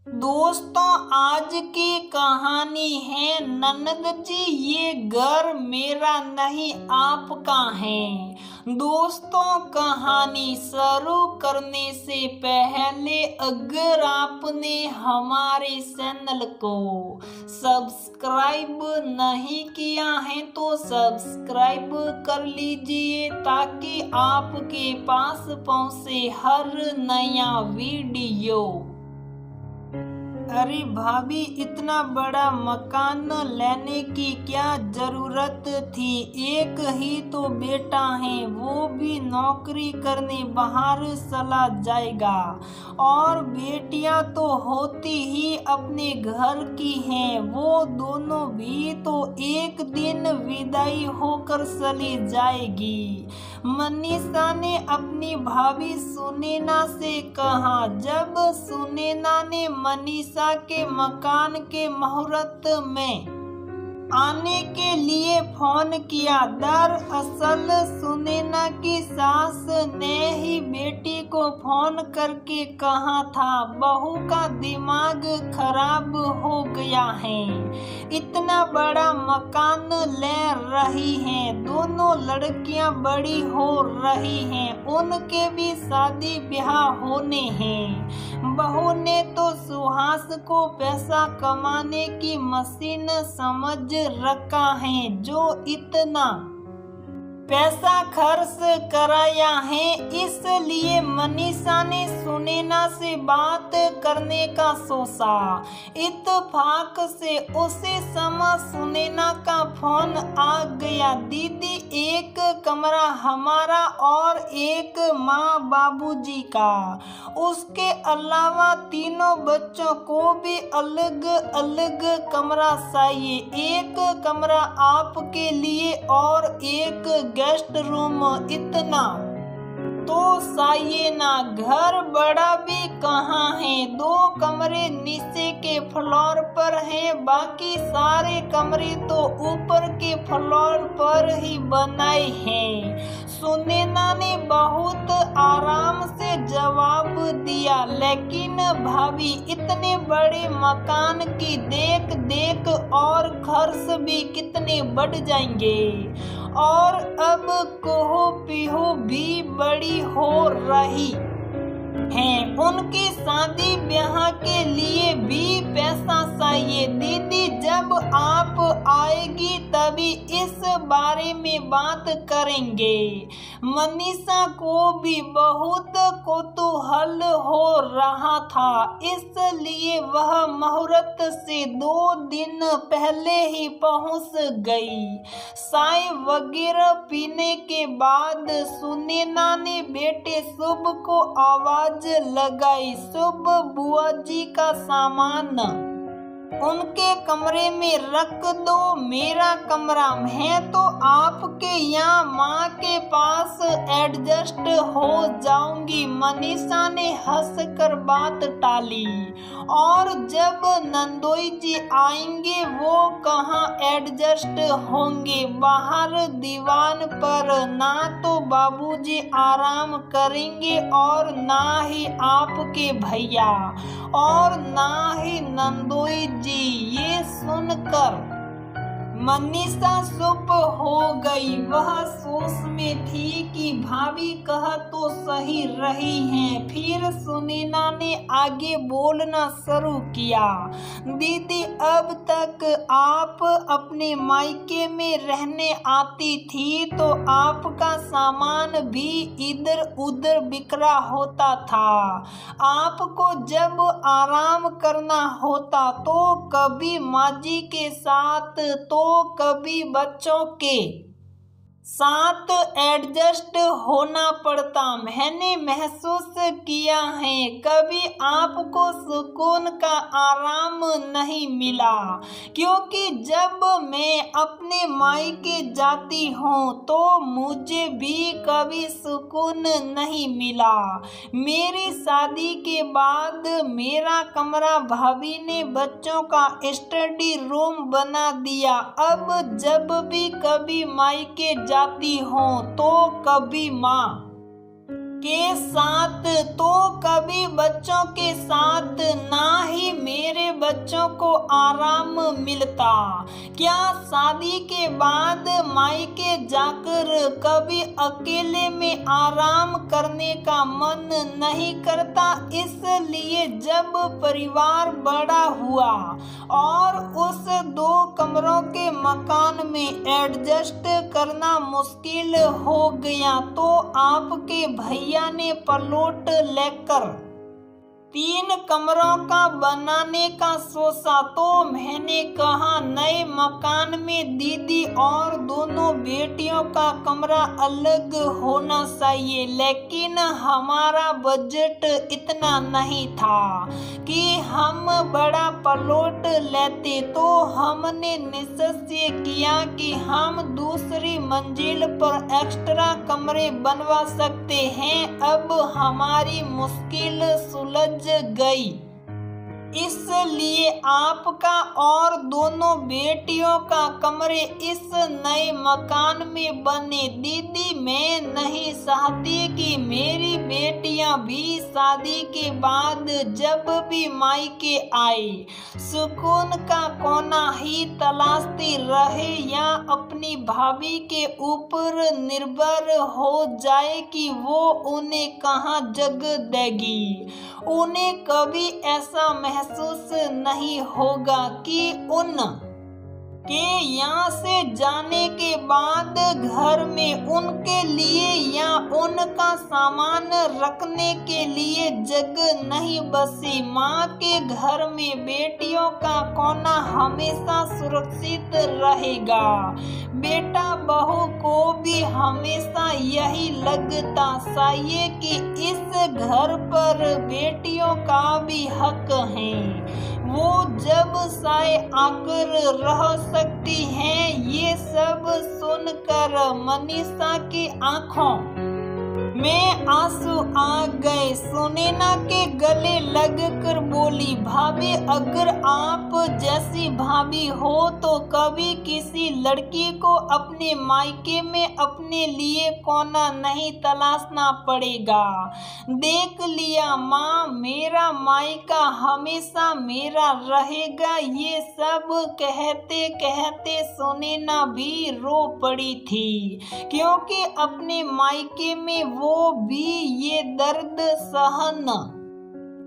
दोस्तों, आज की कहानी है ननद जी ये घर मेरा नहीं आपका है। दोस्तों, कहानी शुरू करने से पहले अगर आपने हमारे चैनल को सब्सक्राइब नहीं किया है तो सब्सक्राइब कर लीजिए ताकि आपके पास पहुंचे हर नया वीडियो। अरे भाभी, इतना बड़ा मकान लेने की क्या जरूरत थी? एक ही तो बेटा है, वो भी नौकरी करने बाहर चला जाएगा और बेटियां तो होती ही अपने घर की हैं। वो दोनों भी तो एक दिन विदाई होकर चली जाएगी। मनीषा ने अपनी भाभी सुनैना से कहा। जब सुनैना ने मनीषा के मकान के मुहूर्त में आने के लिए फोन किया, दरअसल सुनैना की सास ने ही बेटी को फोन करके कहा था बहू का दिमाग खराब हो गया है, इतना बड़ा मकान ले रही हैं, दोनों लड़कियां बड़ी हो रही हैं, उनके भी शादी ब्याह होने हैं। बहू ने तो सुहास को पैसा कमाने की मशीन समझ रखा है, जो इतना पैसा खर्च कराया है। इसलिए मनीषा ने सुनैना से बात करने का सोचा। इत्तेफाक से उसी समय सुनैना का फोन आ गया। दीदी, एक कमरा हमारा और एक माँ बाबूजी का, उसके अलावा तीनों बच्चों को भी अलग अलग कमरा चाहिए, एक कमरा आपके लिए और एक गेस्ट रूम। इतना तो चाहिए ना, घर बड़ा भी कहाँ है, 2 कमरे नीचे के फ्लोर पर हैं, बाकी सारे कमरे तो ऊपर के फ्लोर पर ही बनाए हैं। सुनैना ने बहुत आराम से जवाब दिया, लेकिन भाभी, इतने बड़े मकान की देख देख और खर्च भी कितने बढ़ जाएंगे, और अब कहो पीहो भी बड़ी हो रही हैं, उनकी शादी ब्याह के लिए भी पैसा चाहिए। दीदी, जब आप आएगी तभी इस बारे में बात करेंगे। मनीषा को भी बहुत कौतूहल हो रहा था, इसलिए वह मुहूर्त से 2 दिन पहले ही पहुंच गई। चाय वगैरह पीने के बाद सुनैना ने बेटे शुभ को आवाज लगाई, शुभ, बुआ जी का सामान उनके कमरे में रख दो, मेरा कमरा है तो आपके यहाँ माँ के पास एडजस्ट हो जाऊंगी। मनीषा ने हंसकर बात टाली, और जब नंदोई जी आएंगे वो कहाँ एडजस्ट होंगे, बाहर दीवान पर, ना तो बाबूजी आराम करेंगे और ना ही आपके भैया और ना ही नंदोई जी। ये सुनकर मनीषा चुप हो गई। वह सोच में थी कि भाभी कह तो सही रही हैं। फिर सुनैना ने आगे बोलना शुरू किया, दीदी, अब तक आप अपने मायके में रहने आती थी तो आपका सामान भी इधर उधर बिखरा होता था। आपको जब आराम करना होता तो कभी माँ जी के साथ तो कभी बच्चों के साथ एडजस्ट होना पड़ता। मैंने महसूस किया है कभी आपको सुकून का आराम नहीं मिला, क्योंकि जब मैं अपने मायके जाती हूँ तो मुझे भी कभी सुकून नहीं मिला। मेरी शादी के बाद मेरा कमरा भाभी ने बच्चों का स्टडी रूम बना दिया। अब जब भी कभी मायके जाती हूँ तो कभी माँ के साथ तो कभी बच्चों के साथ, ना ही बच्चों को आराम मिलता। क्या शादी के बाद मायके जाकर कभी अकेले में आराम करने का मन नहीं करता? इसलिए जब परिवार बड़ा हुआ और उस 2 कमरों के मकान में एडजस्ट करना मुश्किल हो गया तो आपके भैया ने प्लॉट लेकर 3 कमरों का बनाने का सोचा। तो मैंने कहा नए मकान में दीदी और दोनों बेटियों का कमरा अलग होना चाहिए, लेकिन हमारा बजट इतना नहीं था कि हम बड़ा प्लॉट लेते। तो हमने निश्चय किया कि हम दूसरी मंजिल पर एक्स्ट्रा कमरे बनवा सकते हैं। अब हमारी मुश्किल सुलझ गई। इसलिए आपका और दोनों बेटियों का कमरे इस नए मकान में बने। दीदी, मैं नहीं चाहती कि मेरी बेटियां भी शादी के बाद जब भी मायके आए सुकून का कोना ही तलाशती रहे या अपनी भाभी के ऊपर निर्भर हो जाए कि वो उन्हें कहाँ जगह देगी। उन्हें कभी ऐसा महसूस नहीं होगा कि उन के यहाँ से जाने के बाद घर में उनके लिए या उनका सामान रखने के लिए जगह नहीं बची। माँ के घर में बेटियों का कोना हमेशा सुरक्षित रहेगा। बेटा बहू को भी हमेशा यही लगता चाहिए कि इस घर पर बेटियों का भी हक है। वो जब चाहे आकर रह सकती हैं। ये सब सुनकर मनीषा की आंखों में आंसू आ गए। सुनैना के गले लगकर बोली, भाभी, अगर आप जैसी भाभी हो तो कभी किसी लड़की को अपने मायके में अपने लिए कोना नहीं तलाशना पड़ेगा। देख लिया माँ, मेरा मायका हमेशा मेरा रहेगा। ये सब कहते कहते सुनैना भी रो पड़ी थी, क्योंकि अपने मायके में वो भी ये दर्द सहन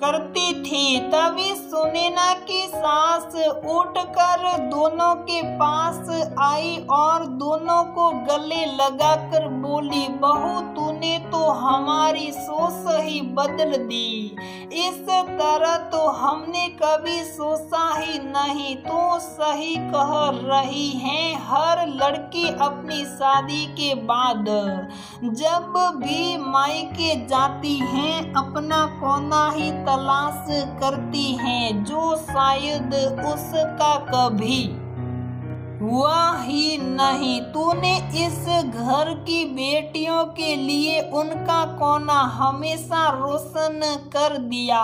करती थी। तभी सुनैना की सास उठकर दोनों के पास आई और दोनों को गले लगाकर बोली, बहू, तूने तो हमारी सोच ही बदल दी। इस तरह तो हमने कभी सोचा ही नहीं। तो सही कह रही है। हर लड़की अपनी शादी के बाद जब भी मायके जाती है अपना कोना ही तलाश करती हैं, जो शायद उसका कभी हुआ ही नहीं। तूने इस घर की बेटियों के लिए उनका कोना हमेशा रोशन कर दिया।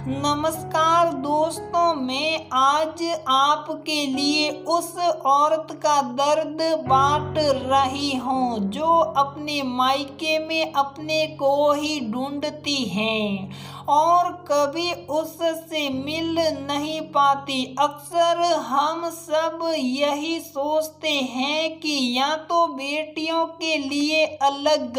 नमस्कार दोस्तों, मैं आज आपके लिए उस औरत का दर्द बांट रही हूँ जो अपने मायके में अपने को ही ढूंढती है और कभी उससे मिल नहीं पाती। अक्सर हम सब यही सोचते हैं कि या तो बेटियों के लिए अलग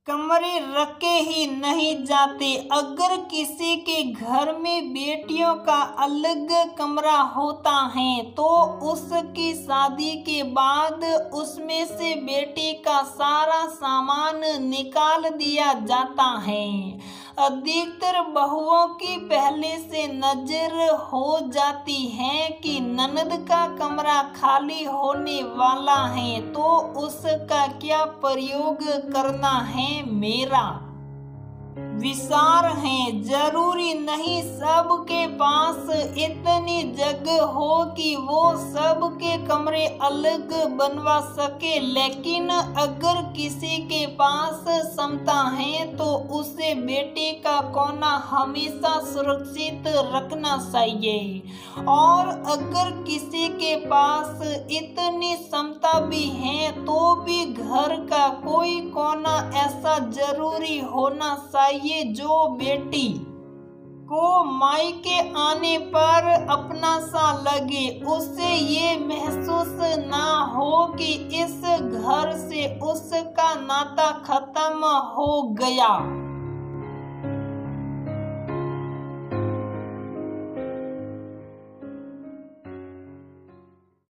कमरे रखे ही नहीं जाते। अगर किसी के घर में बेटियों का अलग कमरा होता है तो उसकी शादी के बाद उसमें से बेटी का सारा सामान निकाल दिया जाता है। अधिकतर बहुओं की पहले से नजर हो जाती है कि ननद का कमरा खाली होने वाला है तो उसका क्या प्रयोग करना है। मेरा विचार है, जरूरी नहीं सबके पास इतनी जगह हो कि वो सबके कमरे अलग बनवा सके, लेकिन अगर किसी के पास क्षमता है तो उसे बेटे का कोना हमेशा सुरक्षित रखना चाहिए। और अगर किसी के पास इतनी क्षमता भी है तो भी घर का कोई कोना ऐसा जरूरी होना चाहिए जो बेटी को मायके आने पर अपना सा लगे, उसे ये महसूस ना हो कि इस घर से उसका नाता खत्म हो गया।